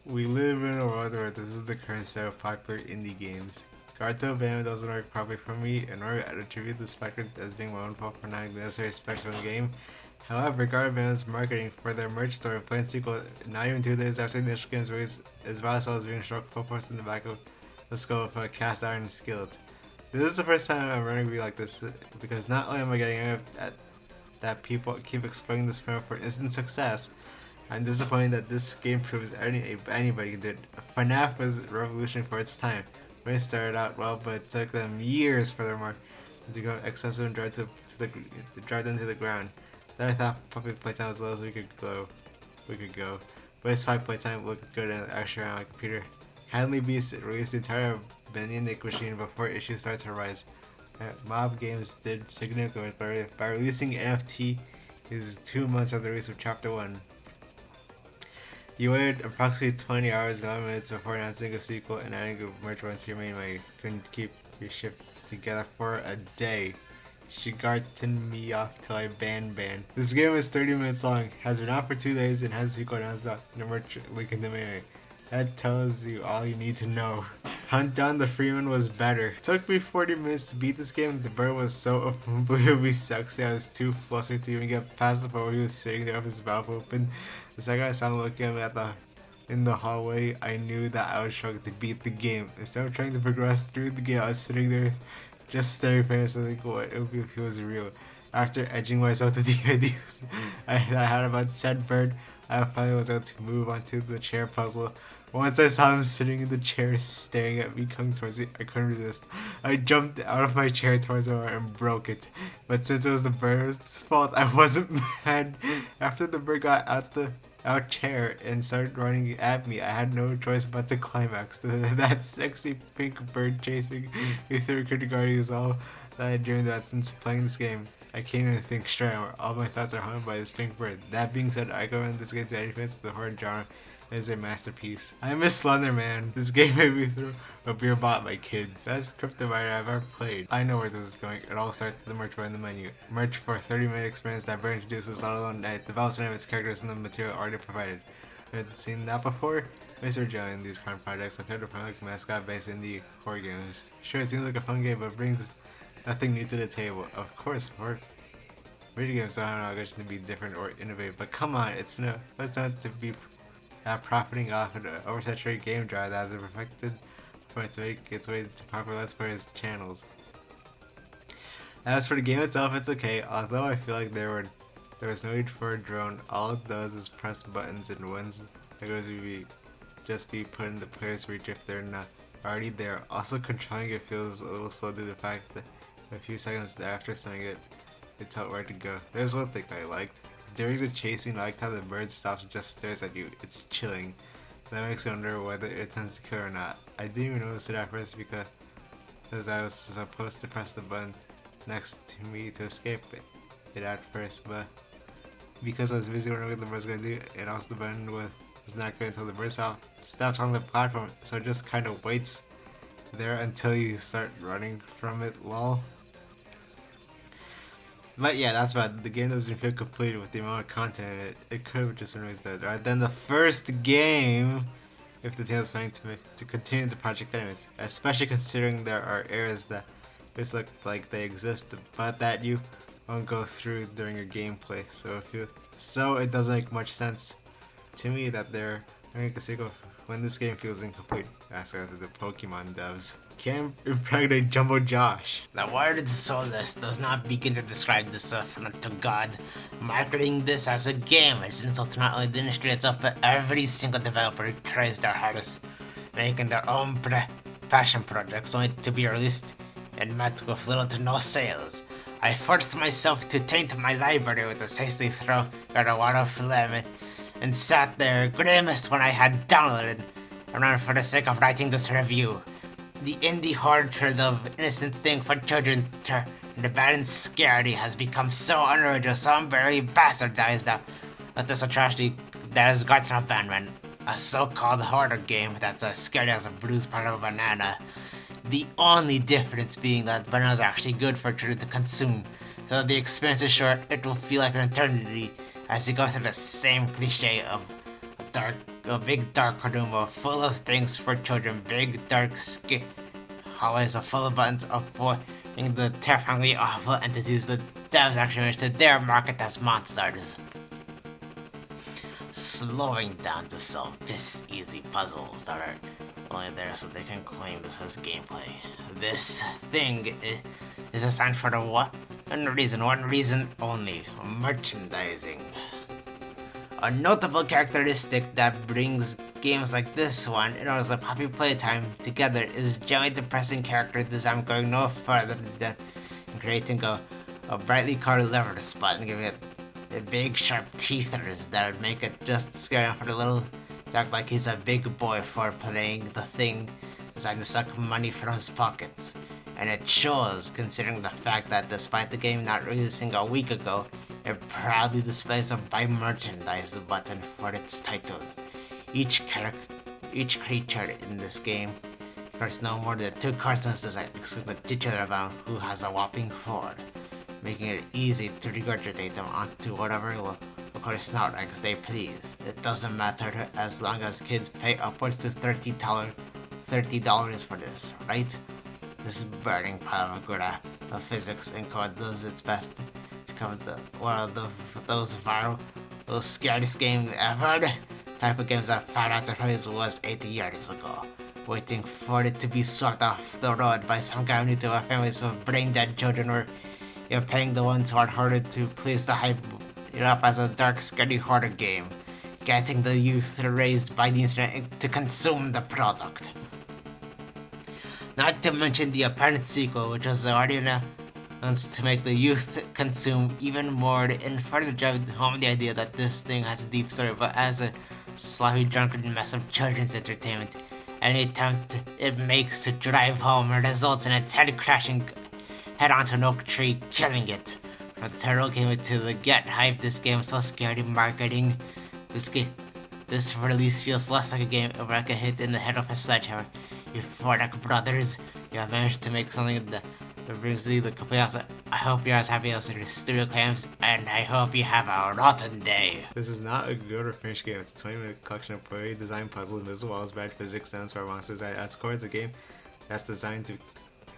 We live in a world where this is the current set of popular indie games. Banban doesn't work properly for me, in order to attribute this factor as being my own fault for not the necessary spec of the game. However, Banban's marketing for their merch store and plain sequel, not even 2 days after the initial game's release, is Vassal is being struck full force in the back of the skull with a cast iron skillet. This is the first time I'm running a review like this, because not only am I getting angry at that people keep exploiting this film for instant success, I'm disappointed that this game proves anybody can do it. FNAF was revolutionary for its time. When it started out well, but it took them years for their mark to go excessive and drive them to the ground. Then I thought public playtime was as low as we could go. But its 5 playtime looked good and actually on my computer. Kindly Beast released the entire Banban machine before issues started to rise. Mob Games did significantly by releasing NFT is 2 months after the release of Chapter 1. You waited approximately 20 hours and 11 minutes before announcing a sequel and adding a merch run to your main menu. Couldn't keep your ship together for a day. Shigarten me off till I ban. This game is 30 minutes long, has been out for 2 days, and has a sequel announced on the merch link in the menu. That tells you all you need to know. Hunt Down the Freeman was better. It took me 40 minutes to beat this game. The bird was so unbelievably sexy, I was too flustered to even get past the part where he was sitting there with his mouth open. The second I saw him looking at me in the hallway, I knew that I was struggling to beat the game. Instead of trying to progress through the game, I was sitting there just staring famously like what it would be if he was real. After edging myself to the ideas I had about said bird, I finally was able to move onto the chair puzzle. Once I saw him sitting in the chair staring at me coming towards me, I couldn't resist. I jumped out of my chair towards him and broke it. But since it was the bird's fault, I wasn't mad. After the bird got out chair and started running at me, I had no choice but to climax. That sexy pink bird chasing me through kindergarten is all that I dreamed about since playing this game. I can't even think straight. All my thoughts are haunted by this pink bird. That being said, I recommend this game to any fans of the horror genre. It is a masterpiece. I miss Slenderman. This game made me throw a beer bought by kids. Best Cryptobite I've ever played. I know where this is going. It all starts with the merch in the menu. Merch for a 30-minute experience that Bird introduces, let alone that it develops and its characters and the material already provided. Had seen that before? Mr. Joe in these kind of projects, I've heard of public mascot based indie horror games. Sure, it seems like a fun game, but brings nothing new to the table. Of course, video games don't have an obligation to be different or innovative, but come on, it's not to be profiting off an oversaturated game genre that has perfected for it to make its way to popular Let's Players channels. As for the game itself, it's okay, although I feel like there was no need for a drone. All it does is press buttons, and once it goes just be put in the player's reach if they're not already there. Also, controlling it feels a little slow due to the fact that a few seconds after starting it, it's out where to go. There's one thing I liked. During the chasing, I liked how the bird stops and just stares at you. It's chilling. That makes me wonder whether it tends to kill or not. I didn't even notice it at first because I was supposed to press the button next to me to escape it at first, but because I was busy wondering what the bird's gonna do, and also the button was not good until the bird stops on the platform, so it just kind of waits there until you start running from it, lol. But yeah, that's about it. The game doesn't feel complete with the amount of content in it. It could have just been released right then the first game, if the team was planning to continue the project anyways. Especially considering there are areas that just look like they exist, but that you won't go through during your gameplay. So it doesn't make much sense to me that they're making a sequel when this game feels incomplete. Ask the Pokemon devs. Can't impregnate Jumbo Josh. The word soulless does not begin to describe the suffering to God. Marketing this as a game is insult to not only the industry itself, but every single developer who tries their hardest, making their own passion projects only to be released and met with little to no sales. I forced myself to taint my library with a hasty throw at a water of lemon, and sat there grimaced when I had downloaded around for the sake of writing this review. The indie horror trend of innocent thing for children to the bad and scary has become so unoriginal, so unbearably bastardized that this atrocity that has gotten up Banban, a so-called horror game that's as scary as a bruised part of a banana. The only difference being that bananas are actually good for children to consume, so the experience is short, it will feel like an eternity as you go through the same cliche of a dark a big dark room full of things for children. Big dark hallways are full of buttons avoiding the terrifyingly awful entities the devs actually managed to dare market as monsters. Slowing down to solve this easy puzzles that are only there so they can claim this as gameplay. This thing is designed for the one reason only: merchandising. A notable characteristic that brings games like this one in order to puppy playtime together is generally depressing character design, going no further than creating a brightly colored lever spot and giving it big sharp teethers that would make it just scary for the little dog like he's a big boy for playing the thing designed to suck money from his pockets. And it shows, considering the fact that despite the game not releasing a week ago, it proudly displays a buy merchandise button for its title. Each creature in this game carries no more than 2 cartons designed excluding the titular one, who has a whopping 4, making it easy to regurgitate them onto whatever local snout rags they please. It doesn't matter as long as kids pay upwards to $30 for this, right? This burning pile of good of physics and code does its best to come to one of those viral, those scariest game ever type of games that found out the phrase was 80 years ago, waiting for it to be swept off the road by some guy new to a families of brain-dead children, or you're paying the ones who are harder to please to hype it up as a dark, scary horror game, getting the youth raised by the internet to consume the product. Not to mention the apparent sequel, which was already announced to make the youth consume even more and further drive home the idea that this thing has a deep story, but as a sloppy, drunken mess of children's entertainment. Any attempt it makes to drive home results in its head crashing head onto an oak tree, killing it. From the title game to the get hype, this game is so scary marketing. This release feels less like a game or like a hit in the head of a sledgehammer. You Fordak brothers, you have managed to make something that brings you the complete opposite. I hope you're as happy as your studio claims, and I hope you have a rotten day. This is not a good or finished game. It's a 20-minute collection of poorly designed puzzles, invisible walls, bad physics, and unspoiled monsters. At its core, it's a game that's designed to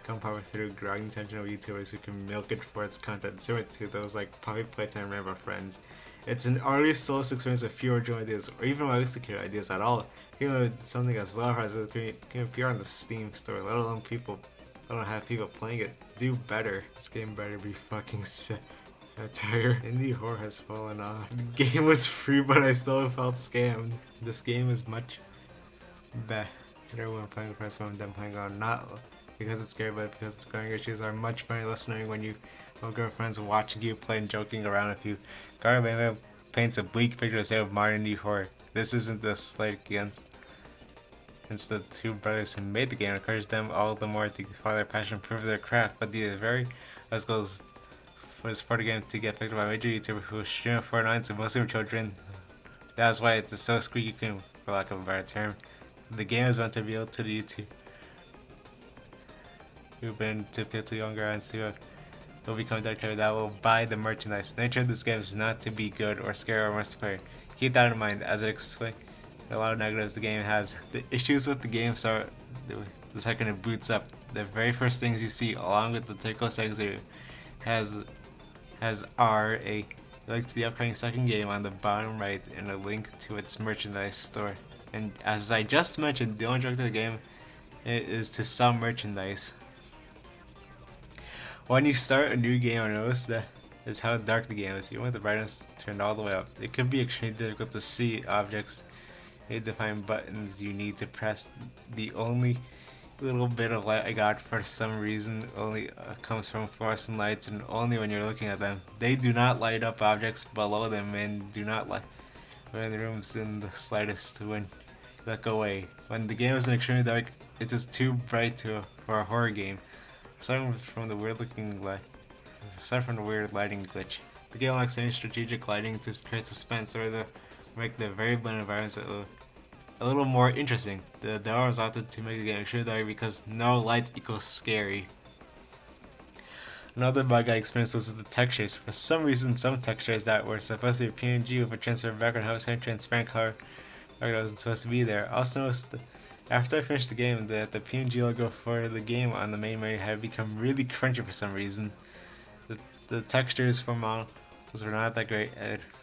become popular through growing attention of YouTubers who can milk it for its content, similar to those like Puppy Playtime Rambo Friends. It's an early solace experience with fewer joint ideas, or even realistic ideas at all. Something as low as it can appear on the Steam store, let alone don't have people playing it. Do better. This game better be fucking sick. Entire indie horror has fallen off. The game was free, but I still felt scammed. This game is much better when playing press when than playing on, not because it's scary, but because its glaring issues are much funny listening when you have girlfriends watching you play and joking around with you. Banban paints a bleak picture of modern indie horror. This isn't the slight against the 2 brothers who made the game. Encourage them all the more to follow their passion and prove their craft, but the very best goals was for the game to get picked up by major YouTubers who stream it for nights and mostly for children. That's why it's so squeaky clean, for lack of a better term. The game is meant to appeal to the YouTube who've been to appeal to younger audience who will become dedicated that will buy the merchandise. The nature of this game is not to be good or scary or multiplayer. Keep that in mind as it explains a lot of negatives the game has. The issues with the game start the second it boots up. The very first things you see, along with the typical settings has a link to the upcoming second game on the bottom right and a link to its merchandise store. And as I just mentioned, the only objective of the game is to sell merchandise. When you start a new game, I notice that is how dark the game is. Even with the brightness turned all the way up, it can be extremely difficult to see objects. You need to find buttons you need to press. The only little bit of light I got for some reason only comes from fluorescent lights, and only when you're looking at them. They do not light up objects below them and do not light the rooms in the slightest when you look away. When the game is extremely dark, it is too bright for a horror game. Aside from the weird lighting glitch, the game lacks any strategic lighting to create suspense or to make the very blended environments a little more interesting. The door was opted to make the game extremely dark because no light equals scary. Another bug I experienced was the textures. For some reason, some textures that were supposed to be PNG with a transparent background have a same transparent color Or I wasn't supposed to be there. Also noticed after I finished the game that the PNG logo for the game on the main menu had become really crunchy for some reason. The textures for models were not that great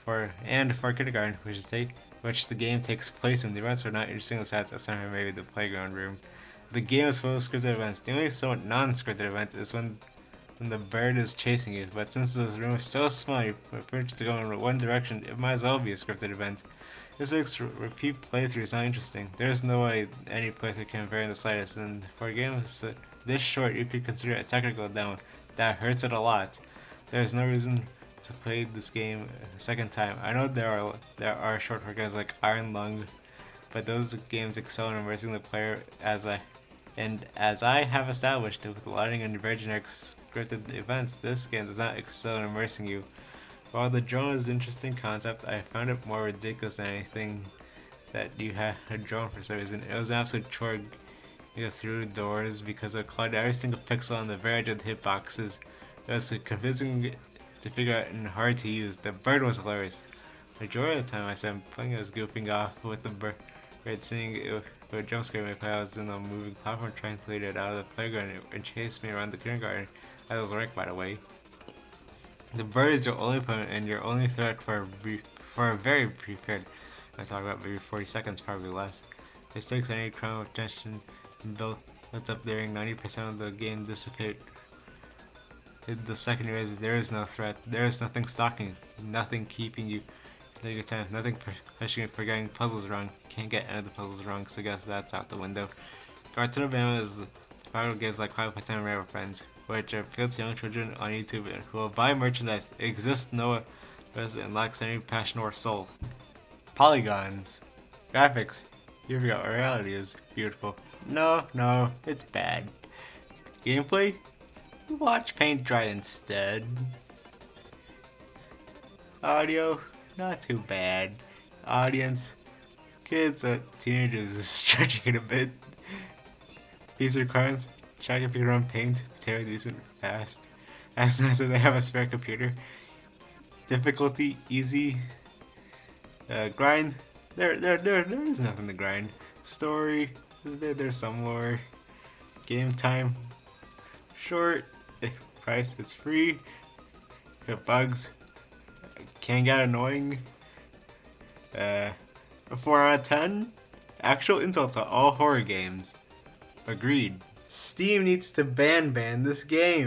for kindergarten, which the game takes place in. The events were not interesting besides maybe the playground room. The game is full of scripted events. The only somewhat non-scripted event is when the bird is chasing you, but since this room is so small, you're permitted to go in one direction, it might as well be a scripted event. This makes repeat playthroughs not interesting. There's no way any playthrough can vary in the slightest, and for a game this short, you could consider it a technical down. That hurts it a lot. There's no reason to play this game a second time. I know there are short for games like Iron Lung, but those games excel in immersing the player as I have established with lighting and very generic scripted events, this game does not excel in immersing you. While the drone is an interesting concept, I found it more ridiculous than anything that you had a drone for some reason. It was an absolute chore to go through doors because it collided every single pixel on the very edge of the hitboxes. It was confusing to figure out and hard to use. The bird was hilarious. Majority of the time I spent playing, I was goofing off with the bird, seeing it would jump scare me if I was in a moving platform trying to lead it out of the playground and chase me around the kindergarten. I was right, by the way. The bird is your only opponent and your only threat for a very brief period. I talk about maybe 40 seconds, probably less. The stakes any crime of tension built up during 90% of the game dissipate. The second is there is no threat. There is nothing stalking, nothing keeping you take your time, nothing pushing you for getting puzzles wrong. Can't get any of the puzzles wrong, so I guess that's out the window. Cartoon Banban is viral games like 5 Time Rare Friends, which appeal to young children on YouTube and who will buy merchandise, exist, know it, and lacks any passion or soul. Polygons. Graphics. You forgot what reality is. Beautiful. No, it's bad. Gameplay? Watch paint dry instead. Audio? Not too bad. Audience? Kids, teenagers is stretching it a bit. Fees requirements? Check if you run paint, material decent, fast. As nice as they have a spare computer. Difficulty? Easy. Grind? There is nothing to grind. Story? There's some more. Game time? Short. Price? It's free. Got bugs? Can get annoying. 4 out of 10? Actual insult to all horror games. Agreed. Steam needs to ban this game.